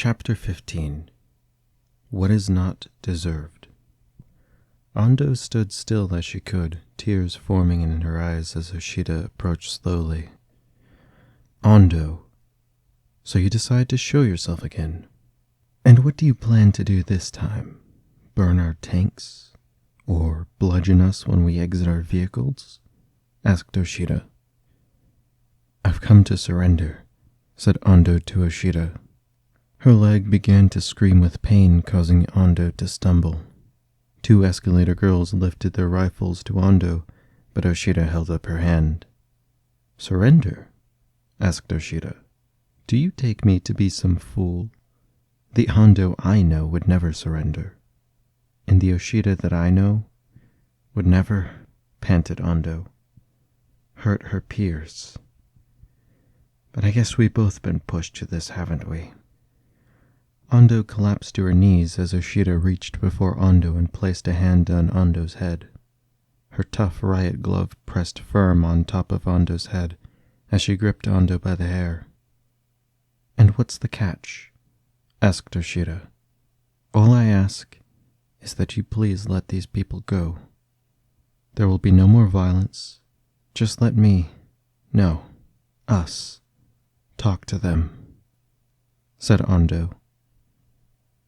Chapter 15. What is not deserved. Andou stood still as she could, tears forming in her eyes as Oshida approached slowly. Andou, so you decide to show yourself again. And what do you plan to do this time? Burn our tanks? Or bludgeon us when we exit our vehicles? Asked Oshida. I've come to surrender, said Andou to Oshida. Her leg began to scream with pain, causing Andou to stumble. Two Escalator girls lifted their rifles to Andou, but Oshida held up her hand. Surrender? Asked Oshida. Do you take me to be some fool? The Andou I know would never surrender. And the Oshida that I know would never, panted Andou, hurt her peers. But I guess we've both been pushed to this, haven't we? Andou collapsed to her knees as Oshida reached before Andou and placed a hand on Andou's head. Her tough riot glove pressed firm on top of Andou's head as she gripped Andou by the hair. And what's the catch? Asked Oshida. All I ask is that you please let these people go. There will be no more violence. Just let me, no, us, talk to them, said Andou.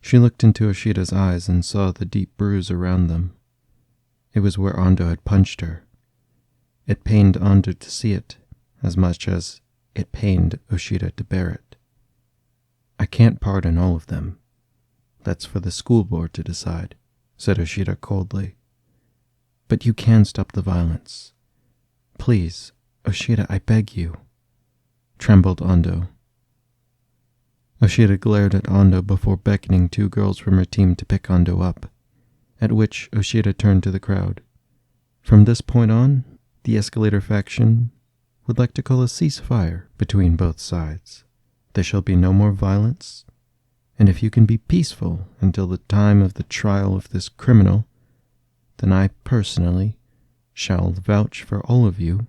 She looked into Oshida's eyes and saw the deep bruise around them. It was where Andou had punched her. It pained Andou to see it as much as it pained Oshida to bear it. I can't pardon all of them. That's for the school board to decide, said Oshida coldly. But you can stop the violence. Please, Oshida, I beg you, trembled Andou. Oshida glared at Andou before beckoning two girls from her team to pick Andou up, at which Oshida turned to the crowd. From this point on, the Escalator faction would like to call a ceasefire between both sides. There shall be no more violence, and if you can be peaceful until the time of the trial of this criminal, then I personally shall vouch for all of you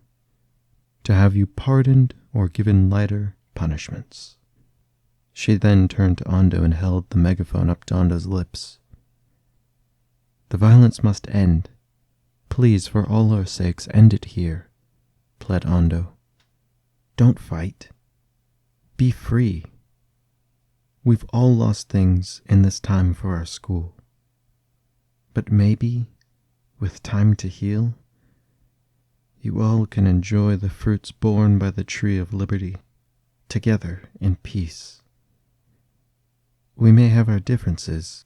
to have you pardoned or given lighter punishments. She then turned to Andou and held the megaphone up to Andou's lips. The violence must end. Please, for all our sakes, end it here, pled Andou. Don't fight. Be free. We've all lost things in this time for our school. But maybe, with time to heal, you all can enjoy the fruits borne by the tree of liberty, together in peace. We may have our differences,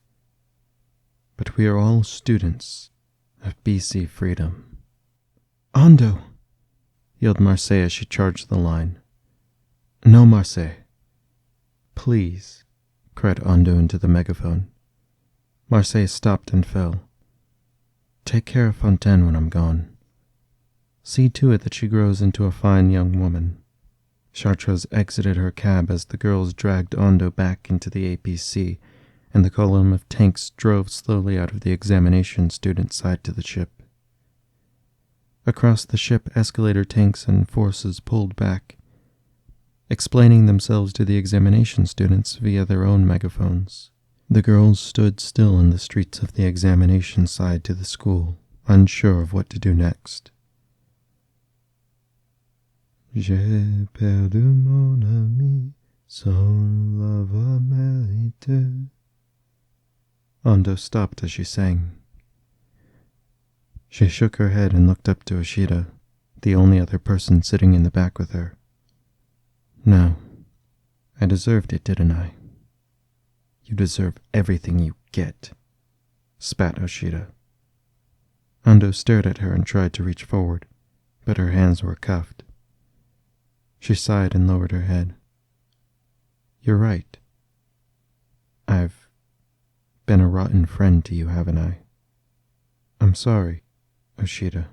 but we are all students of BC Freedom. Andou! Yelled Marseille as she charged the line. No, Marseille. Please, cried Andou into the megaphone. Marseille stopped and fell. Take care of Fontaine when I'm gone. See to it that she grows into a fine young woman. Chartreuse exited her cab as the girls dragged Andou back into the APC, and the column of tanks drove slowly out of the examination student side to the ship. Across the ship, Escalator tanks and forces pulled back, explaining themselves to the examination students via their own megaphones. The girls stood still in the streets of the examination side to the school, unsure of what to do next. J'ai perdu mon ami, son love mérité. Andou stopped as she sang. She shook her head and looked up to Oshida, the only other person sitting in the back with her. No, I deserved it, didn't I? You deserve everything you get, spat Oshida. Andou stared at her and tried to reach forward, but her hands were cuffed. She sighed and lowered her head. You're right. I've been a rotten friend to you, haven't I? I'm sorry, Oshida.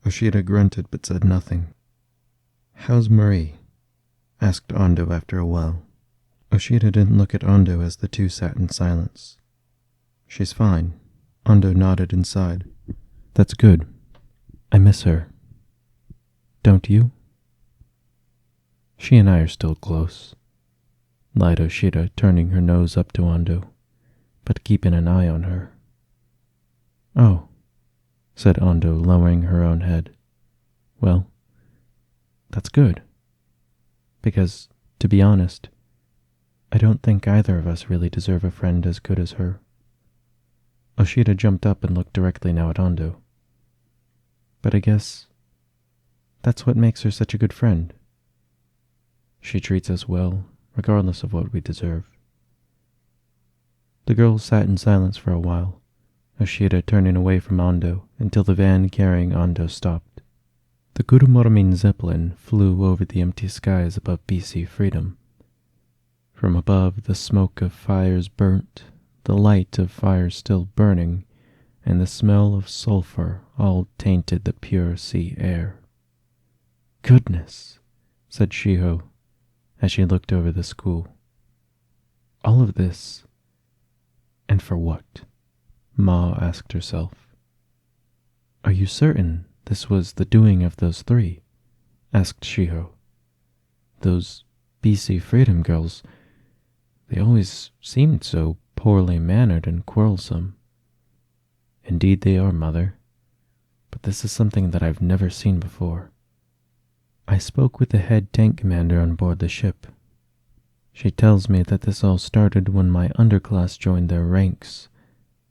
Oshida grunted but said nothing. How's Marie? Asked Andou after a while. Oshida didn't look at Andou as the two sat in silence. She's fine. Andou nodded and sighed. That's good. I miss her. Don't you? She and I are still close. lied Oshida, turning her nose up to Andou, but keeping an eye on her. "Oh," said Andou, lowering her own head. "Well, that's good. Because, to be honest, I don't think either of us really deserve a friend as good as her." Oshida jumped up and looked directly now at Andou. "But I guess that's what makes her such a good friend. She treats us well, regardless of what we deserve." The girls sat in silence for a while, Oshida turning away from Andou until the van carrying Andou stopped. The Kuromorimine Zeppelin flew over the empty skies above BC Freedom. From above, the smoke of fires burnt, the light of fires still burning, and the smell of sulfur all tainted the pure sea air. "Goodness," said Shiho, as she looked over the school. "All of this, and for what?" Ma asked herself. "Are you certain this was the doing of those three?" asked Shiho. "Those BC Freedom girls, they always seemed so poorly mannered and quarrelsome." "Indeed they are, Mother, but this is something that I've never seen before. I spoke with the head tank commander on board the ship. She tells me that this all started when my underclass joined their ranks,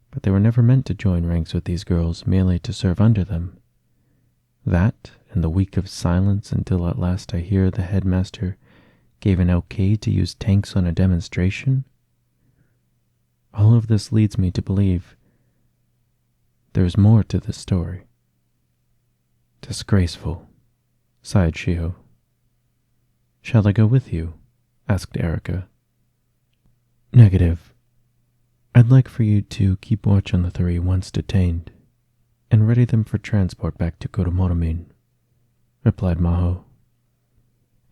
but they were never meant to join ranks with these girls merely to serve under them. That, and the week of silence until at last I hear the headmaster gave an okay to use tanks on a demonstration. All of this leads me to believe there's more to this story." "Disgraceful," sighed Shiho. "Shall I go with you?" asked Erica. "Negative. I'd like for you to keep watch on the three once detained, and ready them for transport back to Kuromorimine," replied Maho.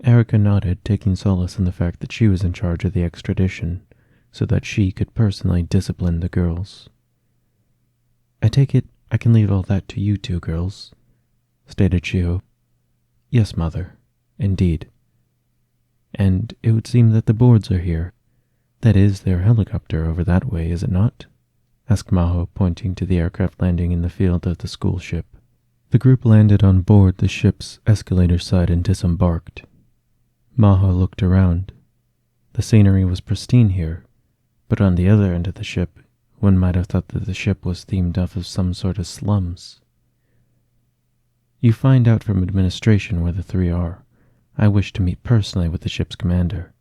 Erica nodded, taking solace in the fact that she was in charge of the extradition, so that she could personally discipline the girls. "I take it I can leave all that to you two girls," stated Shiho. "Yes, Mother, indeed. And it would seem that the boards are here. That is their helicopter over that way, is it not?" asked Maho, pointing to the aircraft landing in the field of the school ship. The group landed on board the ship's Escalator side and disembarked. Maho looked around. The scenery was pristine here, but on the other end of the ship, one might have thought that the ship was themed off of some sort of slums. "You find out from administration where the three are. I wish to meet personally with the ship's commander,"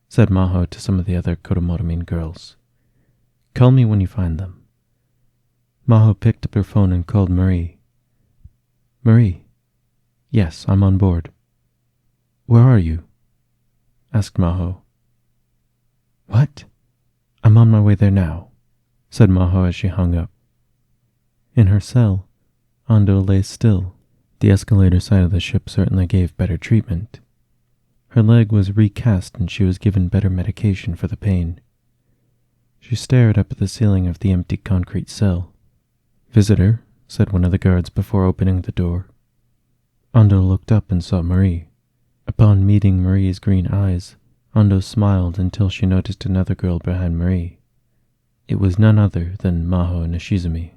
said Maho to some of the other Kuromorimine girls. "Call me when you find them." Maho picked up her phone and called Marie. "Marie." "Yes, I'm on board." "Where are you?" asked Maho. "What? I'm on my way there now," said Maho as she hung up. In her cell, Andou lay still. The Escalator side of the ship certainly gave better treatment. Her leg was recast and she was given better medication for the pain. She stared up at the ceiling of the empty concrete cell. "Visitor," said one of the guards before opening the door. Andou looked up and saw Marie. Upon meeting Marie's green eyes, Andou smiled until she noticed another girl behind Marie. It was none other than Maho Nishizumi.